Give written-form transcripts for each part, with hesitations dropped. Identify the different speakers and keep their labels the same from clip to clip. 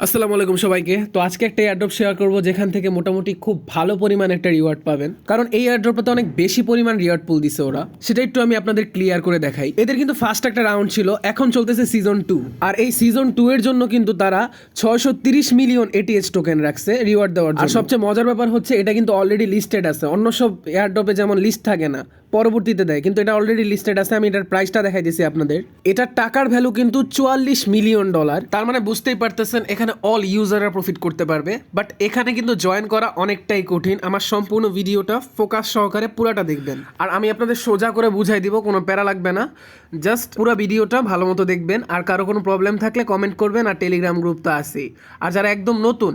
Speaker 1: আসসালামু আলাইকুম সবাইকে। তো আজকে একটা এয়ারড্রপ শেয়ার করব যেখান থেকে মোটামুটি খুব ভালো পরিমাণ একটা রিওয়ার্ড পাবেন, কারণ এই এয়ারড্রপটাতে অনেক বেশি পরিমাণ রিওয়ার্ড পুল দিছে ওরা। সেটা একটু আমি আপনাদের ক্লিয়ার করে দেখাই। এদের কিন্তু ফার্স্ট একটা রাউন্ড ছিল, এখন চলতেছে সিজন 2, আর এই সিজন 2 এর জন্য কিন্তু তারা 630 মিলিয়ন এটিএচ টোকেন রাখছে রিওয়ার্ড দেওয়ার জন্য। আর সবচেয়ে মজার ব্যাপার হচ্ছে এটা কিন্তু অলরেডি লিস্টেড আছে। অন্য সব এয়ারড্রপে যেমন লিস্ট থাকে না, পরবর্তীতে দেয়, কিন্তু এটা অলরেডি লিস্টেড আছে। আমি এটার প্রাইসটা দেখাই দিয়েছি আপনাদের। এটার টাকার ভ্যালু কিন্তু $44 মিলিয়ন। তার মানে বুঝতেই পারতেছেন এখানে অল ইউজাররা প্রফিট করতে পারবে। বাট এখানে কিন্তু জয়েন করা অনেকটাই কঠিন। আমার সম্পূর্ণ ভিডিওটা ফোকাস সহকারে পুরাটা দেখবেন, আর আমি আপনাদের সোজা করে বুঝাই দিব, কোনো প্যারা লাগবে না। জাস্ট পুরো ভিডিওটা ভালো মতো দেখবেন। আর কারো কোনো প্রবলেম থাকলে কমেন্ট করবেন, আর টেলিগ্রাম গ্রুপ তো আছেই। আর যারা একদম নতুন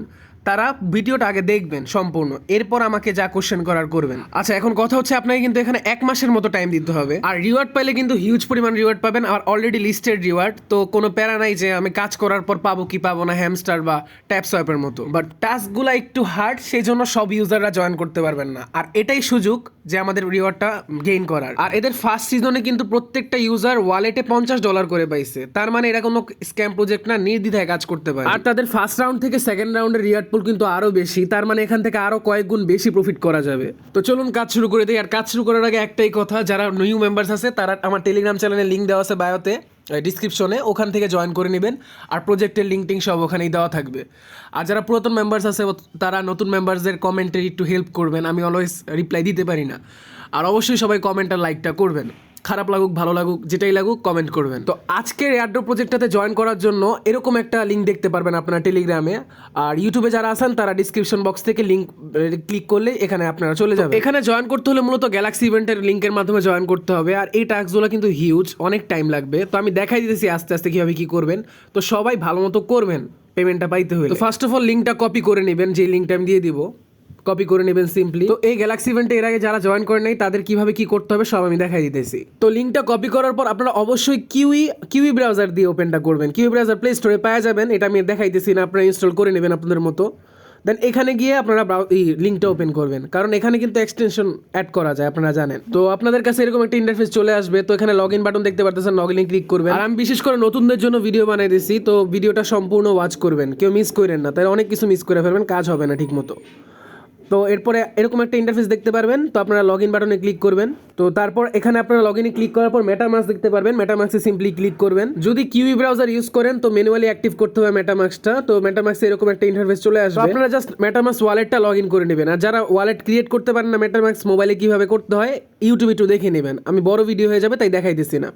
Speaker 1: তারা ভিডিওটা আগে দেখবেন সম্পূর্ণ, এরপর আমাকে যা কোশ্চেন করার করবেন। আচ্ছা, এখন কথা হচ্ছে আপনাকে কিন্তু এখানে 1 মাসের মতো টাইম দিতে হবে। আর রিওয়ার্ড পাইলে কিন্তু হিউজ পরিমাণ রিওয়ার্ড পাবেন, আর অলরেডি লিস্টেড রিওয়ার্ড। তো কোনো প্যারা নাই যে আমি কাজ করার পর পাবো কি পাবো না, হ্যামস্টার বা ট্যাপ সোয়াইপের মতো। বাট টাস্কগুলো একটু হার্ড, সেই জন্য সব ইউজাররা জয়েন করতে পারবেন না। আর এটাই সুযোগ যে আমাদের রিওয়ার্ডটা গেইন করার। আর এদের ফার্স্ট সিজনে কিন্তু প্রত্যেকটা ইউজার ওয়ালেটে $50 করে পাইছে। তার মানে এরা কোনো স্ক্যাম প্রজেক্ট না, নির্দ্বিধায় কাজ করতে পারে। আর তাদের ফার্স্ট রাউন্ড থেকে সেকেন্ড রাউন্ডের রিওয়ার্ড পুল কিন্তু আরো বেশি। তার মানে এখান থেকে আরো কয়েক গুণ বেশি প্রফিট করা যাবে। তো চলুন কাজ শুরু করে দিই। আর কাজ শুরু করার আগে একটাই কথা, যারা নিউ মেম্বার্স আছে তারা আমার টেলিগ্রাম চ্যানেলে লিঙ্ক দেওয়া আছে বায়োতে, ডিসক্রিপশনে, ওখান থেকে জয়েন করে নেবেন। আর প্রজেক্টের লিঙ্ক টিঙ্ক সব ওখানেই দেওয়া থাকবে। আর যারা পুরাতন মেম্বার্স আছে তারা নতুন মেম্বারসদের কমেন্টে একটু হেল্প করবেন। আমি অলওয়েজ রিপ্লাই দিতে পারি না। আর অবশ্যই সবাই কমেন্ট আর লাইকটা করবেন। খারাপ লাগুক ভালো লাগুক যেটাই লাগুক কমেন্ট করবেন। তো আজকের এয়ারড্রপ প্রজেক্টটাতে জয়েন করার জন্য এরকম একটা লিঙ্ক দেখতে পারবেন আপনারা টেলিগ্রামে। আর ইউটিউবে যারা আছেন তারা ডিসক্রিপশন বক্স থেকে লিঙ্ক ক্লিক করলে এখানে আপনারা চলে যাবেন। এখানে জয়েন করতে হলে মূলত গ্যালাক্সি ইভেন্টের লিঙ্কের মাধ্যমে জয়েন করতে হবে। আর এই টাস্কগুলো কিন্তু হিউজ, অনেক টাইম লাগবে। তো আমি দেখাই দিতেছি আস্তে আস্তে কীভাবে কী করবেন। তো সবাই ভালো মতো করবেন পেমেন্টটা পাইতে হলে। তো ফার্স্ট অফ অল লিঙ্কটা কপি করে নেবেন, যে লিঙ্কটা আমি দিয়ে দিব, কপি করে নেবেন সিম্পলি। তো এই গ্যালাক্সি ইভেন্টে এর আগে যারা জয়েন করে নাই তাদের কিভাবে কি করতে হবে সব আমি দেখাই দিতেছি। তো লিঙ্কটা কপি করার পর আপনারা অবশ্যই কিউই ব্রাউজার দিয়ে ওপেনটা করবেন। কিউই ব্রাউজার প্লে স্টোরে পাওয়া যাবেন, এটা আমি দেখাইতেছি না, আপনারা ইনস্টল করে নেবেন আপনাদের মতো। দেন এখানে গিয়ে আপনারা এই লিঙ্কটা ওপেন করবেন, কারণ এখানে কিন্তু এক্সটেনশন অ্যাড করা যায়, আপনারা জানেন। তো আপনাদের কাছে এরকম একটা ইন্টারফেস চলে আসবে। তো এখানে লগ ইন বাটন দেখতে পারতেছেন, লগ ইনে ক্লিক করবেন। আর আমি বিশেষ করে নতুনদের জন্য ভিডিও বানাই দিয়েছি, তো ভিডিওটা সম্পূর্ণ ওয়াচ করবেন, কেউ মিস করেন না, তাই অনেক কিছু মিস করে ফেলবেন, কাজ হবে না ঠিক মতো। তো এরপরে এরকম একটা ইন্টারফেস দেখতে পারবেন। তো আপনারা লগ ইন বাটনে ক্লিক করবেন। তো তারপর এখানে আপনারা লগ ইনে ক্লিক করার পর মেটামাস্ক দেখতে পারবেন, মেটামাস্কে সিম্পলি ক্লিক করবেন। যদি কিউই ব্রাউজার ইউজ করেন তো ম্যানুয়ালি অ্যাক্টিভ করতে হবে মেটামাস্কটা। তো মেটামাস্কে এরকম একটা ইন্টারফেস চলে আসবে, আপনারা জাস্ট মেটামাস্ক ওয়ালেটটা লগ ইন করে নেবেন। আর যারা ওয়ালেট ক্রিয়েট করতে পারেন না মেটামাস্ক মোবাইলে কীভাবে করতে হয়, ইউটিউবে একটু দেখে নেবেন। আমি বড় ভিডিও হয়ে যাবে তাই দেখাইতেছি না,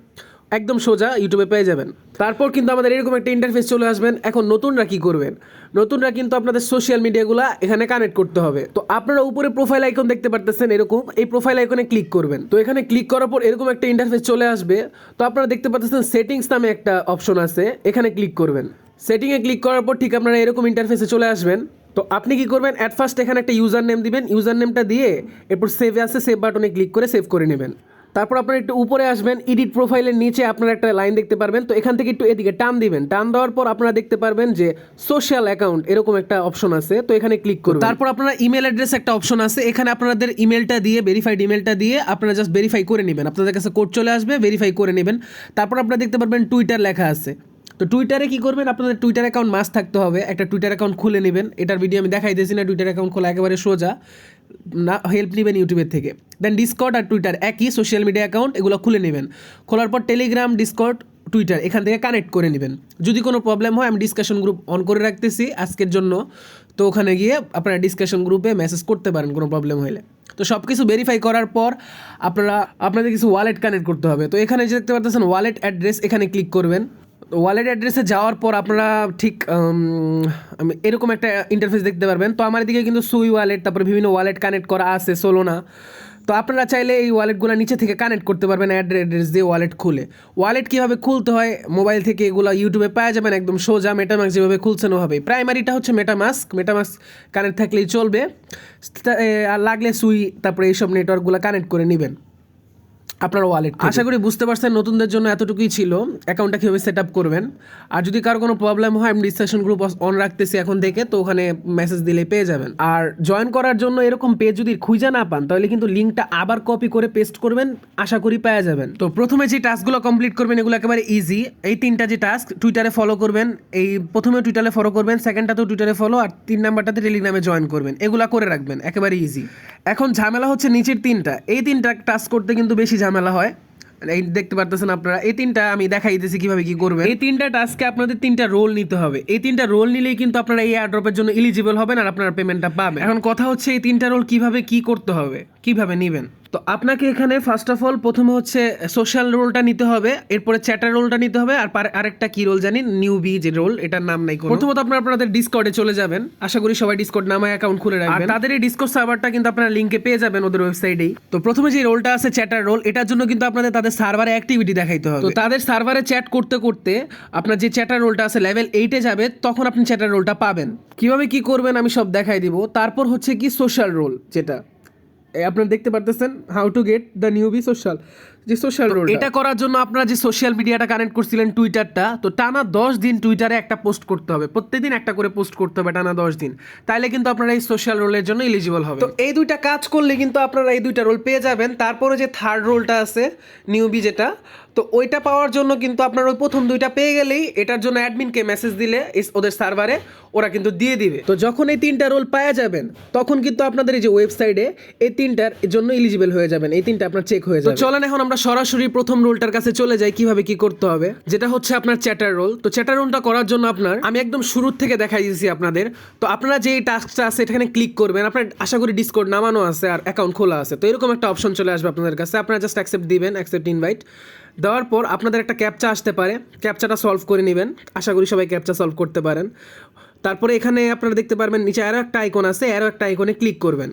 Speaker 1: একদম সোজা ইউটিউবে পেয়ে যাবেন। তারপর কিন্তু আমাদের এরকম একটা ইন্টারফেস চলে আসবেন। এখন নতুনরা কি করবেন, নতুনরা কিন্তু আপনাদের সোশ্যাল মিডিয়াগুলো এখানে কানেক্ট করতে হবে। তো আপনারা উপরে প্রোফাইল আইকন দেখতে পারতেছেন, এরকম এই প্রোফাইল আইকনে ক্লিক করবেন। তো এখানে ক্লিক করার পর এরকম একটা ইন্টারফেস চলে আসবে। তো আপনারা দেখতে পাচ্ছেন সেটিংস নামে একটা অপশন আছে, এখানে ক্লিক করবেন। সেটিংয়ে ক্লিক করার পর ঠিক আপনারা এরকম ইন্টারফেসে চলে আসবেন। তো আপনি কি করবেন, অ্যাট ফার্স্ট এখানে একটা ইউজার নেম দিবেন, ইউজার নেমটা দিয়ে এরপর সেভে আছে, সেভ বাটনে ক্লিক করে সেভ করে নেবেন। তারপর আপনারা একটু উপরে আসবেন, এডিট প্রোফাইলের নিচে আপনারা একটা লাইন দেখতে পারবেন। তো এখান থেকে একটু এদিকে টান দিবেন, টান দেওয়ার পর আপনারা দেখতে পারবেন যে সোশ্যাল অ্যাকাউন্ট এরকম একটা অপশন আছে। তো এখানে ক্লিক করুন। তারপর আপনারা ইমেল অ্যাড্রেস একটা অপশন আছে, এখানে আপনাদের ইমেলটা দিয়ে ভেরিফাইড ইমেলটা দিয়ে আপনারা জাস্ট ভেরিফাই করে নেবেন। আপনাদের কাছে কোড চলে আসবে, ভেরিফাই করে নেবেন। তারপর আপনারা দেখতে পারবেন টুইটার লেখা আছে। তো টুইটারে কি করবেন, আপনাদের টুইটার অ্যাকাউন্ট মাস্ট থাকতে হবে। একটা টুইটার অ্যাকাউন্ট খুলে নেবেন, এটার ভিডিও আমি দেখাই দিয়েছি না, টুইটার অ্যাকাউন্ট খোলা একেবারে সোজা না, হেল্প নেবেন ইউটিউবের থেকে। দেন ডিসকর্ড আর টুইটার একই সোশ্যাল মিডিয়া অ্যাকাউন্ট, এগুলো খুলে নেবেন। খোলার পর টেলিগ্রাম, ডিসকর্ড, টুইটার এখান থেকে কানেক্ট করে নেবেন। যদি কোনো প্রবলেম হয় আমি ডিসকাশন গ্রুপ অন করে রাখতেছি আজকের জন্য, তো ওখানে গিয়ে আপনারা ডিসকাশন গ্রুপে মেসেজ করতে পারেন কোনো প্রবলেম হলে। তো সব কিছু ভেরিফাই করার পর আপনাদের কিছু ওয়ালেট কানেক্ট করতে হবে। তো এখানে যে দেখতে পাচ্ছেন ওয়ালেট অ্যাড্রেস, এখানে ক্লিক করবেন। ওয়ালেট অ্যাড্রেসে যাওয়ার পর আপনারা ঠিক এরকম একটা ইন্টারফেস দেখতে পারবেন। তো আমার এদিকে কিন্তু সুই ওয়ালেট, তারপরে বিভিন্ন ওয়ালেট কানেক্ট করা আছে, সোলোনা। তো আপনারা চাইলে এই ওয়ালেটগুলো নিচে থেকে কানেক্ট করতে পারবেন অ্যাড্রেস দিয়ে ওয়ালেট খুলে। ওয়ালেট কীভাবে খুলতে হয় মোবাইল থেকে এগুলো ইউটিউবে পাওয়া যাবেন একদম সোজা, মেটামাস্ক যেভাবে খুলছেন ওভাবেই। প্রাইমারিটা হচ্ছে মেটামাস্ক কানেক্ট থাকলেই চলবে। আর লাগলে সুই, তারপরে এইসব নেটওয়ার্কগুলো কানেক্ট করে নেবেন। আপনার ওয়ালেট। আশা করি বুঝতে পারছেন, নতুনদের জন্য এতটুকুই ছিল অ্যাকাউন্টটা কীভাবে সেট আপ করবেন। আর যদি কারো কোনো প্রবলেম হয়, আমি ডিসকাশন গ্রুপ অন রাখতেছি এখন থেকে, তো ওখানে মেসেজ দিলে পেয়ে যাবেন। আর জয়েন করার জন্য এরকম পেজ যদি খুঁজে না পান, তাহলে কিন্তু লিঙ্কটা আবার কপি করে পেস্ট করবেন, আশা করি পেয়ে যাবেন। তো প্রথমে যে টাস্কগুলো কমপ্লিট করবেন এগুলো একেবারে ইজি। এই 3টা যে টাস্ক, টুইটারে ফলো করবেন, এই প্রথমে টুইটারে ফলো করবেন, সেকেন্ডটাতেও টুইটারে ফলো, আর 3 নাম্বারটাতে টেলিগ্রামে জয়েন করবেন। এগুলা করে রাখবেন, একেবারে ইজি। এখন ঝামেলা হচ্ছে নিচের 3টা, এই 3টা টাস্ক করতে কিন্তু বেশি ঝামেলা হয়। এই দেখতে পারতেছেন আপনারা, এই 3টা আমি দেখাই দিতেছি কিভাবে কি করবেন। এই 3টা টাস্কে আপনাদের 3টা রোল নিতে হবে। এই 3টা রোল নিলেই কিন্তু আপনারা এই এয়ারড্রপের জন্য এলিজিবল হবেন আর আপনারা পেমেন্টটা পাবেন। এখন কথা হচ্ছে এই 3টা রোল কিভাবে কি করতে হবে, কিভাবে নেবেন। তো আপনাকে এখানে ফার্স্ট অফ অল প্রথমে হচ্ছে সোশ্যাল রোলটা নিতে হবে, এরপরে চ্যাটার রোলটা নিতে হবে, আর আরেকটা কি রোল জানি, নিউবি যে রোল, এটার নাম নাই কোনো। প্রথমত আপনারা আপনাদের ডিসকর্ডে চলে যাবেন, আশা করি সবাই ডিসকর্ড নামে অ্যাকাউন্ট খুলে রাখবেন। আর তাদের এই ডিসকর্ড সার্ভারটা কিন্তু আপনারা লিংকে পেয়ে যাবেন ওদের ওয়েবসাইটেই। তো প্রথমে যে রোলটা আছে চ্যাটার রোল, এটার জন্য কিন্তু আপনাদের তাদের সার্ভারে অ্যাক্টিভিটি দেখাইতে হবে। তো তাদের সার্ভারে চ্যাট করতে করতে আপনার যে চ্যাটার রোলটা আছে লেভেল 8-এ যাবে, তখন আপনি চ্যাটার রোলটা পাবেন। কিভাবে কি করবেন আমি সব দেখাই দিব। তারপর হচ্ছে কি সোশ্যাল রোল, যেটা আপনারা দেখতে পারতেছেন, how to get the newbie social, যে সোশ্যাল রোল। এটা করার জন্য আপনারা যে সোশ্যাল মিডিয়াটা কানেক্ট করছিলেন টুইটারটা, তো টানা 10 দিন টুইটারে একটা পোস্ট করতে হবে, প্রত্যেকদিন একটা করে পোস্ট করতে হবে টানা 10 দিন, তাইলে কিন্তু আপনারা এই সোশ্যাল রোলের জন্য এলিজিবল হবে। তো এই 2টা কাজ করলে কিন্তু আপনারা এই 2টা রোল পেয়ে যাবেন। তারপরে যে থার্ড রোলটা আছে নিউবি যেটা, তো ওইটা পাওয়ার জন্য কিন্তু আপনার ওই প্রথম 2টা পেয়ে গেলেই এটার জন্য অ্যাডমিনকে মেসেজ দিলে ওদের সার্ভারে ওরা কিন্তু দিয়ে দিবে। তো যখন এই 3টা রোল পাওয়া যাবেন, তখন কিন্তু আপনাদের এই যে ওয়েবসাইটে এই 3টার জন্য এলিজিবল হয়ে যাবেন, এই 3টা আপনার চেক হয়ে যাবে। তো চলেন এখন আমরা সরাসরি প্রথম রোলটার কাছে চলে যাই, কিভাবে কি করতে হবে, যেটা হচ্ছে আপনার চ্যাটার রোল। তো চ্যাটার রোলটা করার জন্য আমি একদম শুরুর থেকে দেখাই দিয়েছি আপনাদের। তো আপনারা যে টাস্কটা আছে এখানে ক্লিক করবেন, আপনার আশা করি ডিসকর্ড নামানো আছে আর অ্যাকাউন্ট খোলা আছে, তো এরকম একটা অপশন চলে আসবে আপনাদের কাছে। আপনারা জাস্ট অ্যাকসেপ্ট দিবেন, অ্যাকসেপ্ট ইনভাইট দেওয়ার পর আপনাদের একটা ক্যাপচা আসতে পারে, ক্যাপচাটা সলভ করে নেবেন। আশা করি সবাই ক্যাপচা সলভ করতে পারেন। তারপরে এখানে আপনারা দেখতে পারবেন নিচে আরও একটা আইকন আছে, আরও একটা আইকনে ক্লিক করবেন।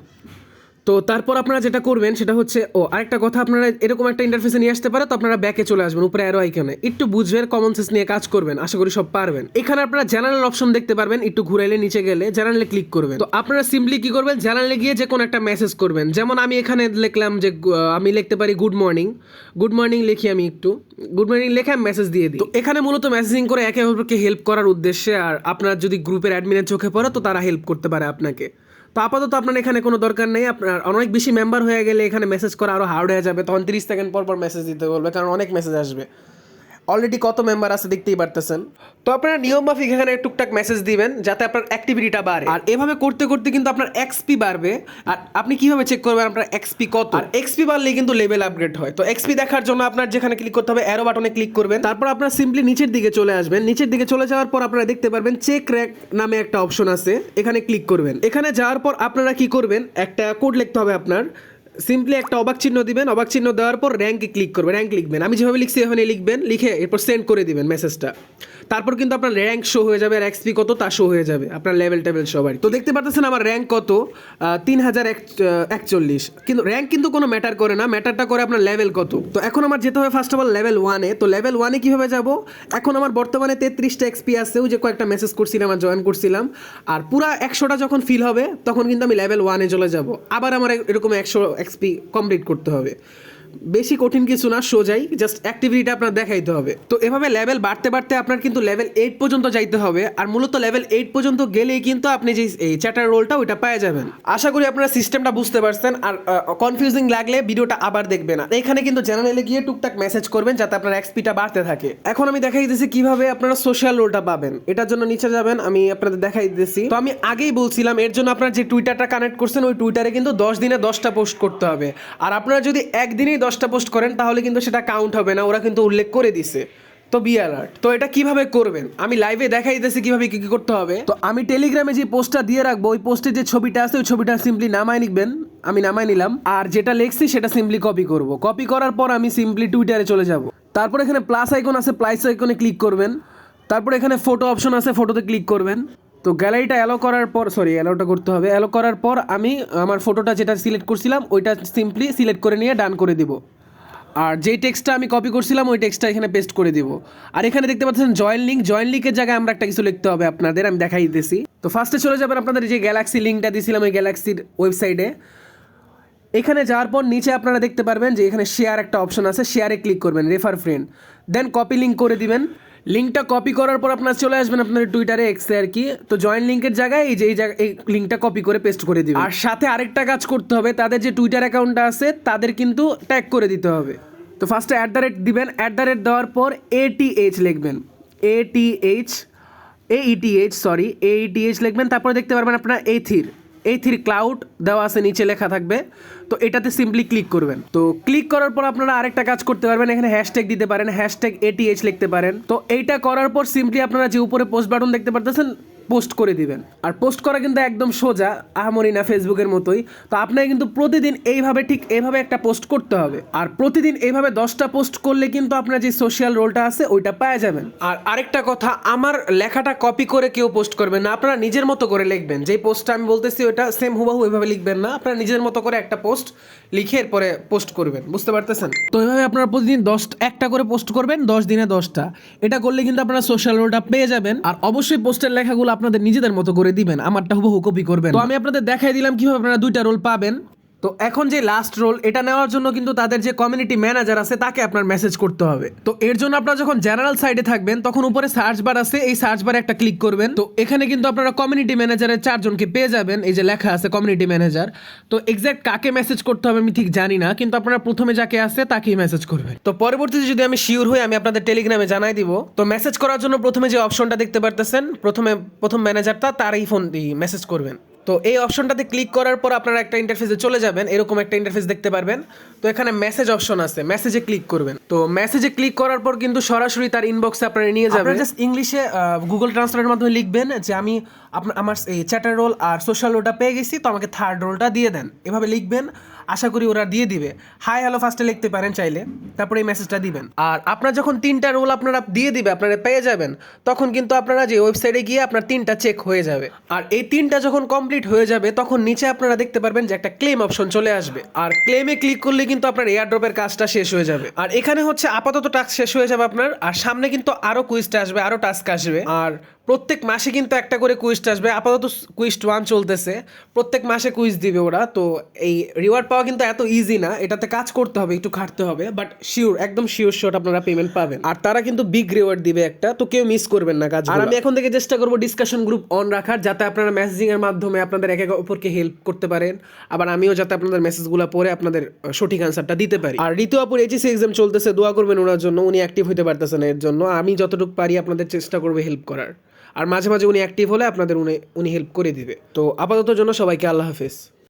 Speaker 1: তো তারপর আপনারা যেটা করবেন সেটা হচ্ছে, আরেকটা কথা, আপনারা এরকম একটা ইন্টারফেসে নিয়ে আসতে পারে, তো আপনারা ব্যাকে চলে আসবেন, উপরে অ্যারো আইকনে একটু বুঝবেন, কমন সেন্স নিয়ে কাজ করবেন, আশা করি সব পারবেন। এখানে আপনারা জেনারেল অপশন দেখতে পারবেন, একটু ঘুরাইলে নিচে গেলে জেনারেলে ক্লিক করবেন। তো আপনারা সিম্পলি কি করবেন, জেনারেলে গিয়ে যে কোনো একটা মেসেজ করবেন। যেমন আমি এখানে লিখলাম যে আমি লিখতে পারি গুড মর্নিং, গুড মর্নিং লিখি, আমি একটু গুড মর্নিং লিখে আমি মেসেজ দিয়ে দিই। তো এখানে মূলত মেসেজিং করে একে অপরকে হেল্প করার উদ্দেশ্যে, আর আপনার যদি গ্রুপের অ্যাডমিনের চোখে পড়ে তো তারা হেল্প করতে পারে আপনাকে। তো আপাতত আপনার এখানে কোনো দরকার নেই, আপনার অনেক বেশি মেম্বার হয়ে গেলে এখানে মেসেজ করা আরও হার্ড হয়ে যাবে, তখন 30 সেকেন্ড পর পর মেসেজ দিতে বলবে, কারণ অনেক মেসেজ আসবে। অলরেডি কত মেম্বার আছে দেখতেই পারতেছেন। তো আপনারা নিয়ম মাফিক এখানে টুকটাক মেসেজ দিবেন যাতে আপনার অ্যাক্টিভিটিটা বাড়ে, আর এভাবে করতে করতে কিন্তু আপনার এক্সপি বাড়বে। আর আপনি কিভাবে চেক করবেন আপনার এক্সপি কত, আর এক্সপি বাড়লে কিন্তু লেভেল আপগ্রেড হয়। তো এক্সপি দেখার জন্য আপনার যেখানে ক্লিক করতে হবে অ্যারো বাটনে ক্লিক করবেন, তারপর আপনারা সিম্পলি নিচের দিকে চলে আসবেন। নিচের দিকে চলে যাওয়ার পর আপনারা দেখতে পারবেন চেক র্যাঙ্ক নামে একটা অপশন আছে, এখানে ক্লিক করবেন। এখানে যাওয়ার পর আপনারা কি করবেন, একটা কোড লিখতে হবে আপনার, সিম্পলি একটা অবাক চিহ্ন দিবেন, অবাক চিহ্ন দেওয়ার পর র্যাঙ্কে ক্লিক করবেন, র্যাঙ্ক লিখবেন, আমি যেভাবে লিখছি এখানে লিখবেন, লিখে এরপর সেন্ড করে দিবেন মেসেজটা। তারপর কিন্তু আপনার র্যাঙ্ক শো হয়ে যাবে, আর এক্সপি কত তা শো হয়ে যাবে, আপনার লেভেল টেবিল সবাই। তো দেখতে পাচ্ছেন আমার র্যাঙ্ক কত, 3041। কিন্তু র্যাঙ্ক কিন্তু কোনো ম্যাটার করে না, ম্যাটারটা করে আপনার লেভেল কত। তো এখন আমার যেতে হবে ফার্স্ট অফ অল লেভেল 1-এ। তো লেভেল 1-এ কীভাবে যাব, এখন আমার বর্তমানে 33টা এক্সপি আছে, ওই যে কয়েকটা মেসেজ করছিলাম আর জয়েন করছিলাম, আর পুরা 100টা যখন ফিল হবে তখন কিন্তু আমি লেভেল 1-এ চলে যাব। আবার আমার এরকম 100 এক্সপি কমপ্লিট করতে হবে, বেশি কঠিন কিছু না, সোজাই জাস্ট অ্যাক্টিভিটিটা আপনার দেখাইতে হবে। তো এভাবে লেভেল বাড়তে বাড়তে আপনার কিন্তু লেভেল 8 পর্যন্ত যাইতে হবে, আর মূলত লেভেল 8 পর্যন্ত গেলেই কিন্তু আপনি যে এই চ্যাটার রোলটা ওইটা পেয়ে যাবেন। আশা করি আপনারা সিস্টেমটা বুঝতে পারছেন, আর কনফিউজিং লাগলে ভিডিওটা আবার দেখবেন। আর এখানে কিন্তু জেনারেলে গিয়ে টুকটাক মেসেজ করবেন যাতে আপনার এক্সপিটা বাড়তে থাকে। এখন আমি দেখাই দিতেছি কিভাবে আপনারা সোশ্যাল রোলটা পাবেন, এটার জন্য নিচে যাবেন, আমি আপনাদের দেখাই দিতেছি। তো আমি আগেই বলছিলাম এর জন্য আপনার যে টুইটারটা কানেক্ট করছেন ওই টুইটারে কিন্তু 10 দিনে 10টা পোস্ট করতে হবে, আর আপনারা যদি একদিনেই 10টা পোস্ট করেন তাহলে কিন্তু সেটা কাউন্ট হবে না, ওরা কিন্তু উল্লেখ করে দিছে। তো বি অ্যালার্ট। তো এটা কিভাবে করবেন আমি লাইভে দেখাই দিতেছি কিভাবে কি করতে হবে। তো আমি টেলিগ্রামে যে পোস্টটা দিয়ে রাখবো, ওই পোস্টে যে ছবিটা আছে ওই ছবিটা সিম্পলি নামায় নিবেন, আমি নামায় নিলাম, আর যেটা লিখছি সেটা সিম্পলি কপি করব। কপি করার পর আমি সিম্পলি টুইটারে চলে যাব। তারপর এখানে প্লাস আইকন আছে, প্লাস আইকনে ক্লিক করবেন। তারপর এখানে ফটো অপশন আছে, ফটোতে ক্লিক করবেন। তো গ্যালারিটা অ্যালো করার পর, অ্যালোটা করতে হবে, অ্যালো করার পর আমি আমার ফটোটা যেটা সিলেক্ট করছিলাম ওইটা সিম্পলি সিলেক্ট করে নিয়ে ডান করে দিব। আর যেই টেক্সটটা আমি কপি করছিলাম ওই টেক্সটটা এখানে পেস্ট করে দিব। আর এখানে দেখতে পাচ্ছেন জয়েন লিঙ্কের জায়গায় আমরা একটা কিছু লিখতে হবে আপনাদের, আমি দেখাই দিতেছি। তো ফার্স্টে চলে যাবেন আপনাদের যে গ্যালাক্সি লিঙ্কটা দিয়েছিলাম ওই গ্যালাক্সির ওয়েবসাইটে, এখানে যাওয়ার পর নিচে আপনারা দেখতে পারবেন যে এখানে শেয়ার একটা অপশন আছে, শেয়ারে ক্লিক করবেন, রেফার ফ্রেন্ড, দেন কপি লিঙ্ক করে দিবেন। লিঙ্কটা কপি করার পর আপনারা চলে আসবেন আপনার টুইটারে, এক্সে আর কি। তো জয়েন লিঙ্কের জায়গায় এই যে এই লিঙ্কটা কপি করে পেস্ট করে দিবেন। আর সাথে আরেকটা কাজ করতে হবে, তাদের যে টুইটার অ্যাকাউন্টটা আছে তাদের কিন্তু ট্যাগ করে দিতে হবে। তো ফার্স্টে @ দিবেন, @ দেওয়ার পর ATH লিখবেন, AETH লিখবেন। তারপরে দেখতে পারবেন আপনার এইথির ক্লাউড দেওয়া আছে, নিচে লেখা থাকবে। তো এটাতে সিম্পলি ক্লিক করবেন। তো ক্লিক করার পর আপনারা আরেকটা কাজ করতে পারবেন, এখানে হ্যাশট্যাগ দিতে পারেন, #ATH লিখতে পারেন। তো এইটা করার পর সিম্পলি আপনারা যে উপরে পোস্ট বাটন দেখতে পারতেছেন, পোস্ট করে দিবেন। আর পোস্ট করা কিন্তু একদম সোজা, আহামরি না, ফেসবুকের মতোই। তো আপনাকে কিন্তু প্রতিদিন এইভাবে একটা পোস্ট করতে হবে। আর প্রতিদিন এইভাবে 10টা পোস্ট করলে কিন্তু আপনার যে সোশ্যাল রোলটা আছে ওইটা পেয়ে যাবেন। আর আরেকটা কথা, আমার লেখাটা কপি করে কেউ পোস্ট করবেন না, আপনারা নিজের মতো করে লিখবেন। যেই পোস্টটা আমি বলতেছি ওইটা সেম হুবাহু ওইভাবে লিখবেন না, আপনারা নিজের মতো করে একটা পোস্ট লিখে এরপরে পোস্ট করবেন, বুঝতে পারতেছেন? তো এইভাবে আপনারা প্রতিদিন একটা করে পোস্ট করবেন, 10 দিনে 10টা। এটা করলে কিন্তু আপনারা সোশ্যাল রোলটা পেয়ে যাবেন। আর অবশ্যই পোস্টের লেখাগুলো আপনাদের নিজেদের মতো করে দিবেন, আমারটা হুবহু কপি করবেন। তো আমি আপনাদের দেখাই দিলাম কিভাবে আপনারা 2টা রোল পাবেন। তো এখন যে লাস্ট রোল, এটা নেওয়ার জন্য কিন্তু তাদের যে কমিউনিটি ম্যানেজার আছে তাকে আপনার মেসেজ করতে হবে। তো এর জন্য আপনারা যখন জেনারেল সাইডে থাকবেন তখন উপরে সার্চ বার আছে, এই সার্চ বারে একটা ক্লিক করবেন। তো এখানে কিন্তু আপনারা কমিউনিটি ম্যানেজারের 4 জনকে পেয়ে যাবেন, এই যে লেখা আছে কমিউনিটি ম্যানেজার। তো এক্স্যাক্ট কাকে মেসেজ করতে হবে আমি ঠিক জানি না, কিন্তু আপনারা প্রথমে যাকে আছে তাকেই মেসেজ করবেন। তো পরবর্তীতে যদি আমি শিওর হই আমি আপনাদের টেলিগ্রামে জানাই দিব। তো মেসেজ করার জন্য প্রথমে যে অপশনটা দেখতে পারতেছেন, প্রথম ম্যানেজারটা তারই ফোন মেসেজ করবেন। তো এই অপশনটাতে ক্লিক করার পর আপনারা একটা ইন্টারফেসে চলে যাবেন, এরকম একটা ইন্টারফেস দেখতে পারবেন। তো এখানে মেসেজ অপশন আছে, মেসেজে ক্লিক করবেন। তো মেসেজে ক্লিক করার পর কিন্তু সরাসরি তার ইনবক্সে আপনারা নিয়ে যাবেন। জাস্ট ইংলিশে গুগল ট্রান্সলেটের মাধ্যমে লিখবেন যে আমি আমার এই চ্যাটার রোল আর সোশ্যাল রোলটা পেয়ে গেছি, তো আমাকে 3rd রোলটা দিয়ে দেন, এভাবে লিখবেন। আশা করি ওরা দিয়ে দিবে। হাই হ্যালো ফার্স্টে লিখতে পারেন চাইলে, তারপরে এই মেসেজটা দিবেন। আর আপনার যখন 3টা রোল আপনারা দিয়ে দিবে, আপনারা পেয়ে যাবেন, তখন কিন্তু আপনারা যে ওয়েবসাইটে গিয়ে আপনার 3টা চেক হয়ে যাবে। আর এই 3টা যখন কমপ্লিট হয়ে যাবে তখন নিচে আপনারা দেখতে পারবেন যে একটা ক্লেম অপশন চলে আসবে। আর ক্লেমে ক্লিক করলে কিন্তু আপনার এয়ারড্রপের কাজটা শেষ হয়ে যাবে। আর এখানে হচ্ছে আপাতত টাস্ক শেষ হয়ে যাবে আপনার। আর সামনে কিন্তু আরো কুইজটা আসবে, আরো টাস্ক আসবে। আর প্রত্যেক মাসে কিন্তু একটা করে কুইজটা আসবে। আপাতত কুইজ 1 চলতেছে, প্রত্যেক মাসে কুইজ দিবে ওরা। তো এই রিওয়ার্ড পাওয়া কিন্তু এত ইজি না, এটাতে কাজ করতে হবে, একটু খাটতে হবে, বাট শিওর, একদম শিওর আপনারা পেমেন্ট পাবেন। আর তারা কিন্তু বিগ রিওয়ার্ড দিবে একটা, তো কেউ মিস করবেন না কাজ। আর আমি এখন থেকে চেষ্টা করবো ডিসকাশন গ্রুপ অন রাখার, যাতে আপনারা মেসেজিং এর মাধ্যমে আপনাদের একে অপরকে হেল্প করতে পারেন। আবার আমিও যাতে আপনাদের মেসেজগুলো পড়ে আপনাদের সঠিক আনসারটা দিতে পারি। আর ঋতু আপুর এইচএসসি এক্সাম চলতেছে, দোয়া করবেন ওনার জন্য, উনি অ্যাক্টিভ হতে পারতেছেন। এর জন্য আমি যতটুকু পারি আপনাদের চেষ্টা করবো হেল্প করার। আর মাঝে মাঝে উনি অ্যাক্টিভ হলে আপনাদের উনি হেল্প করে দিবে। তো আপাতত জন্য সবাইকে আল্লাহ হাফেজ।